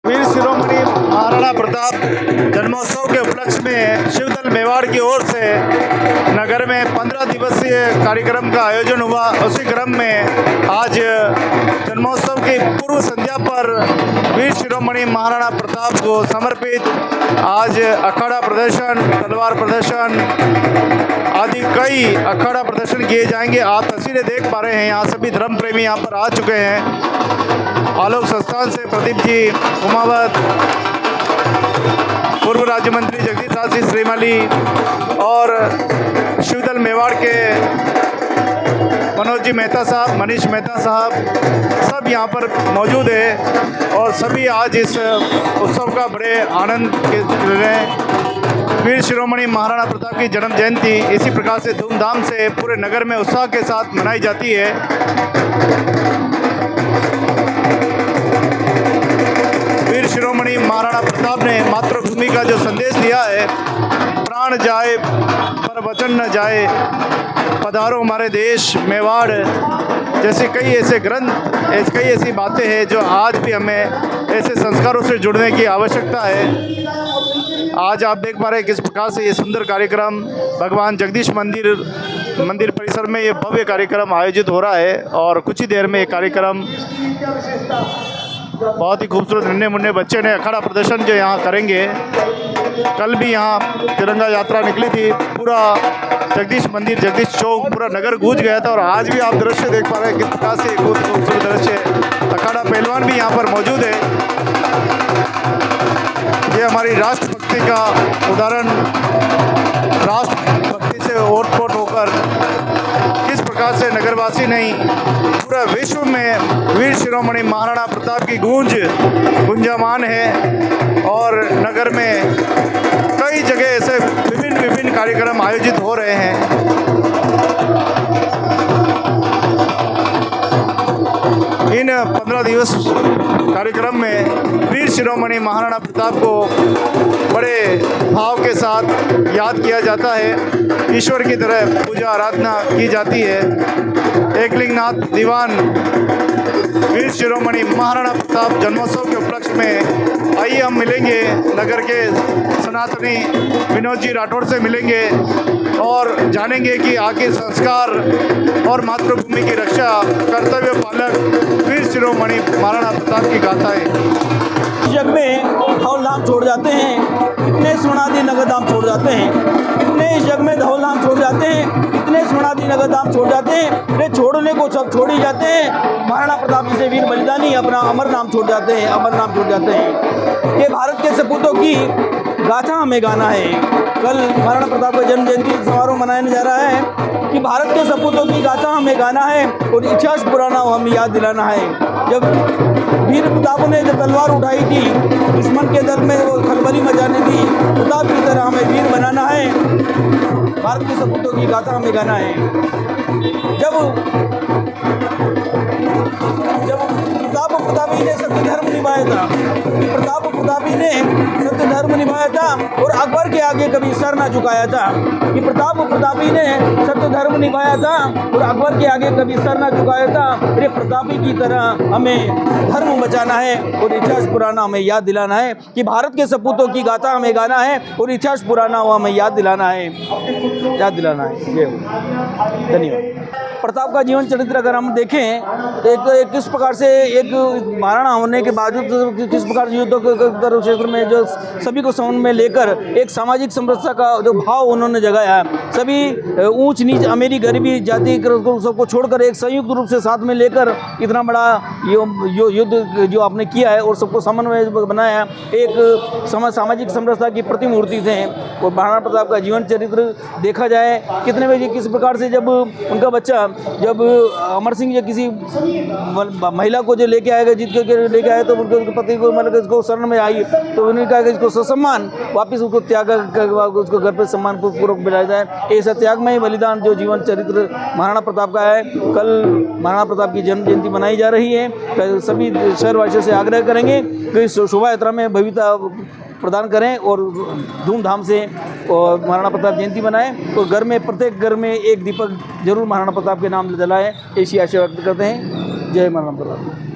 वीर शिरोमणि महाराणा प्रताप जन्मोत्सव के उपलक्ष्य में शिवदल मेवाड़ की ओर से नगर में 15 दिवसीय कार्यक्रम का आयोजन हुआ। उसी क्रम में आज जन्मोत्सव की पूर्व संध्या पर वीर शिरोमणि महाराणा प्रताप को समर्पित आज अखाड़ा प्रदर्शन, तलवार प्रदर्शन आदि कई अखाड़ा प्रदर्शन किए जाएंगे। आप तस्वीरें देख पा रहे हैं, यहाँ सभी धर्म प्रेमी यहाँ पर आ चुके हैं। आलोक संस्थान से प्रदीप जी उमावत, पूर्व राज्य मंत्री जगदीश साहसी श्रीमाली और शिवदल मेवाड़ के मनोज जी मेहता साहब, मनीष मेहता साहब, सब यहाँ पर मौजूद है और सभी आज इस उत्सव का बड़े आनंद के रहे। वीर शिरोमणि महाराणा प्रताप की जन्म जयंती इसी प्रकार से धूमधाम से पूरे नगर में उत्साह के साथ मनाई जाती है। वीर शिरोमणि महाराणा प्रताप ने मातृभूमि का जो संदेश दिया है, प्राण जाए पर वचन न जाए, पधारो हमारे देश मेवाड़, जैसे कई ऐसे ग्रंथ, कई ऐसी बातें हैं जो आज भी हमें ऐसे संस्कारों से जुड़ने की आवश्यकता है। आज आप देख पा रहे हैं किस प्रकार से ये सुंदर कार्यक्रम भगवान जगदीश मंदिर परिसर में ये भव्य कार्यक्रम आयोजित हो रहा है और कुछ ही देर में ये कार्यक्रम बहुत ही खूबसूरत नन्हे मुन्ने बच्चे ने अखाड़ा प्रदर्शन जो यहाँ करेंगे। कल भी यहाँ तिरंगा यात्रा निकली थी, पूरा जगदीश मंदिर, जगदीश चौक, पूरा नगर गूंज गया था और आज भी आप दृश्य देख पा रहे हैं किस प्रकार से खूबसूरत दृश्य है। अखाड़ा पहलवान भी यहाँ पर मौजूद है। ये हमारी राष्ट्रभक्ति का उदाहरण, राष्ट्रभक्ति से ओत-पोत होकर किस प्रकार से नगरवासी नहीं पूरा विश्व में वीर शिरोमणि महाराणा प्रताप की गुंजामान है और नगर में कई जगह ऐसे विभिन्न कार्यक्रम आयोजित हो रहे हैं। इन 15 दिवस कार्यक्रम में वीर शिरोमणि महाराणा प्रताप को बड़े भाव के साथ याद किया जाता है। ईश्वर की तरह पूजा आराधना की जाती है। एकलिंगनाथ दीवान वीर शिरोमणि महाराणा प्रताप जन्मोत्सव के उपलक्ष्य में आइए हम मिलेंगे, नगर के सनातनी विनोद जी राठौड़ से मिलेंगे और जानेंगे कि आखिर संस्कार और मातृभूमि की रक्षा, कर्तव्य पालक वीर शिरोमणि महाराणा प्रताप की गाथाएं। जग में धौलधाम छोड़ जाते हैं, इतने स्वर्णादि नगरधाम छोड़ जाते हैं, इतने इस जग में धौलधाम छोड़ जाते हैं, इतने स्वर्णादि नगरधाम छोड़ जाते हैं, इतने छोड़ने को सब छोड़ ही जाते हैं। महाराणा प्रताप जैसे वीर बलिदानी अपना अमर नाम छोड़ जाते हैं, अमर नाम छोड़ जाते हैं। ये भारत के सपूतों की गाथा हमें गाना है। कल महाराणा प्रताप का जन्म जयंती समारोह मनाने जा रहा है कि भारत के सपूतों की गाथा हमें गाना है और इतिहास पुराना हमें याद दिलाना है। जब वीर प्रताप ने जब तलवार उठाई थी, दुश्मन के दल में वो खलबली मचाने थी, प्रताप की तरह हमें वीर बनाना है। भारत के सपूतों की गाथा हमें गाना है। जब प्रतापी ने सत्य धर्म निभाया था, प्रतापी ने सत्य धर्म निभाया था और अकबर के आगे कभी सर ना झुकाया था। कि प्रतापी ने सत्य धर्म निभाया था और अकबर के आगे कभी सर ना झुकाया था। अरे प्रतापी की तरह हमें धर्म बचाना है और इतिहास पुराना हमें याद दिलाना है कि भारत के सपूतों की गाथा हमें गाना है और इतिहास पुराना हमें याद दिलाना है। ये धन्यवाद। प्रताप का जीवन चरित्र अगर हम देखें तो एक किस प्रकार से एक महाराणा होने के बावजूद किस प्रकार से युद्धों के क्षेत्र में जो सभी को समझ में लेकर एक सामाजिक समरसता का जो भाव उन्होंने जगाया, सभी ऊंच नीच अमीरी गरीबी जाति सबको छोड़कर एक संयुक्त रूप से साथ में लेकर इतना बड़ा युद्ध जो आपने किया है और सबको समन्वय बनाया, एक सामाजिक समरसता की प्रतिमूर्ति थे। और महाराणा प्रताप का जीवन चरित्र देखा जाए कितने बजे किस प्रकार से जब उनका बच्चा जब अमर सिंह जो किसी महिला को जो लेके आएगा, जीत के लेके आए तो उनके पति को मतलब इसको शरण में आई तो उन्होंने कहा कि इसको ससम्मान वापस उसको त्याग उसको घर पर सम्मान पूर्वक बिठाया जाए। ऐसा त्यागमय बलिदान जो जीवन चरित्र महाराणा प्रताप का है। कल महाराणा प्रताप की जन्म जयंती मनाई जा रही है। सभी शहरवासियों से आग्रह करेंगे कि शोभा यात्रा में भव्यता प्रदान करें और धूमधाम से और महाराणा प्रताप जयंती मनाएं और घर में प्रत्येक घर में एक दीपक जरूर महाराणा प्रताप के नाम जलाएं। ऐसी आशा व्यक्त करते हैं। जय महाराणा प्रताप।